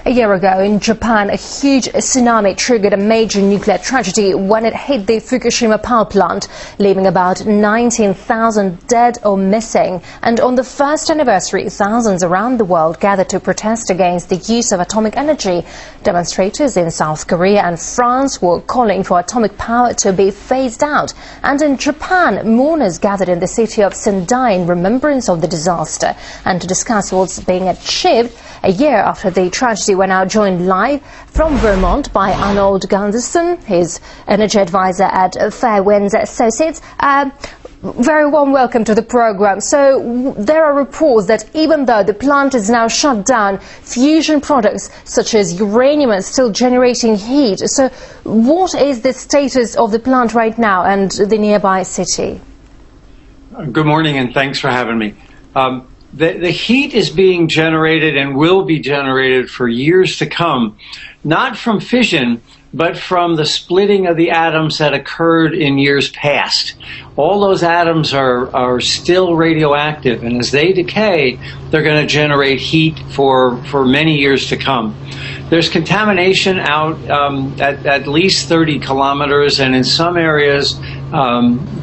A year ago in Japan, a huge tsunami triggered a major nuclear tragedy when it hit the Fukushima power plant, leaving about 19,000 dead or missing. And on the first anniversary, thousands around the world gathered to protest against the use of atomic energy. Demonstrators in South Korea and France were calling for atomic power to be phased out. And in Japan, mourners gathered in the city of Sendai in remembrance of the disaster. And to discuss what's being achieved a year after the tragedy, we're now joined live from Vermont by Arnold Gundersen, his energy advisor at Fairwinds Associates. Very warm welcome to the program. So there are reports that even though the plant is now shut down, fusion products such as uranium are still generating heat. So what is the status of the plant right now and the nearby city? Good morning and thanks for having me. The heat is being generated and will be generated for years to come, not from fission, but from the splitting of the atoms that occurred in years past. All those atoms are still radioactive, and as they decay, they're going to generate heat for many years to come. There's contamination out at least 30 kilometers, and in some areas,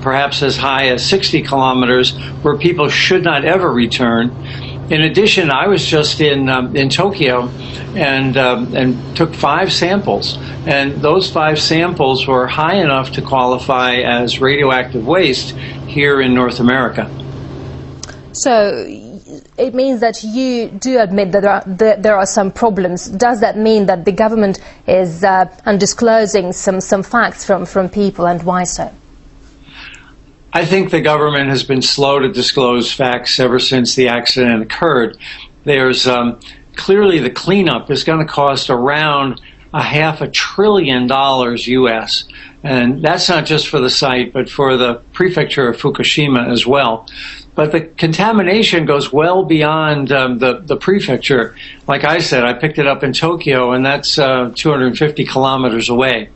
perhaps as high as 60 kilometers, where people should not ever return. In addition, I was just in Tokyo and took 5 samples, and those 5 samples were high enough to qualify as radioactive waste here in North America. So it means that you do admit that there are some problems. Does that mean that the government is undisclosing some facts from people, and why so? I think the government has been slow to disclose facts ever since the accident occurred. There's clearly the cleanup is going to cost around $500 billion US. And that's not just for the site, but for the prefecture of Fukushima as well. But the contamination goes well beyond the prefecture. Like I said, I picked it up in Tokyo, and that's 250 kilometers away.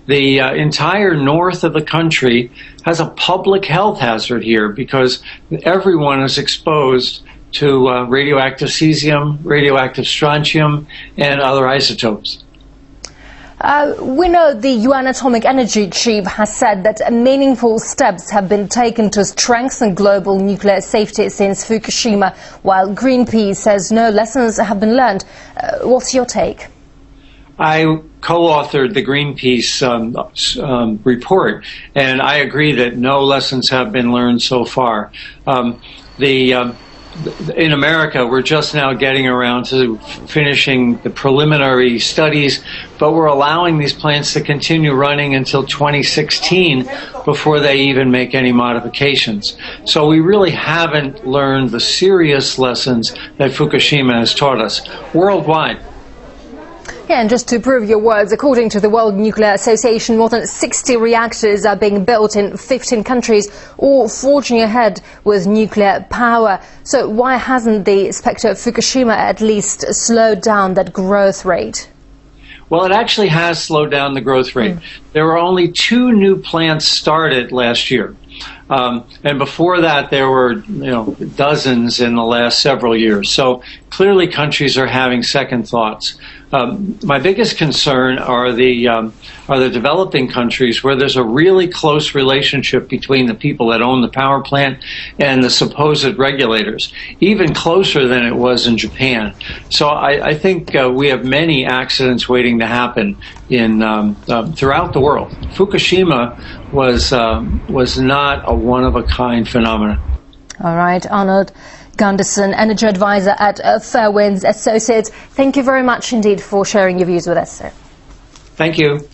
The entire north of the country has a public health hazard here because everyone is exposed to radioactive cesium, radioactive strontium, and other isotopes. We know the UN Atomic Energy Chief has said that meaningful steps have been taken to strengthen global nuclear safety since Fukushima, while Greenpeace says no lessons have been learned. What's your take? I co-authored the Greenpeace report, and I agree that no lessons have been learned so far. In America, we're just now getting around to finishing the preliminary studies, but we're allowing these plants to continue running until 2016 before they even make any modifications. So we really haven't learned the serious lessons that Fukushima has taught us worldwide. Yeah, and just to prove your words, according to the World Nuclear Association, more than 60 reactors are being built in 15 countries, all forging ahead with nuclear power. So why hasn't the spectre of Fukushima at least slowed down that growth rate? Well, it actually has slowed down the growth rate. There were only 2 new plants started last year. And before that, there were dozens in the last several years. So clearly countries are having second thoughts. My biggest concern are the developing countries where there's a really close relationship between the people that own the power plant and the supposed regulators, even closer than it was in Japan. So I think we have many accidents waiting to happen in throughout the world. Fukushima was not a one-of-a-kind phenomenon. All right, Arnold Gundersen, energy advisor at Fairwinds Associates. Thank you very much indeed for sharing your views with us, sir. Thank you.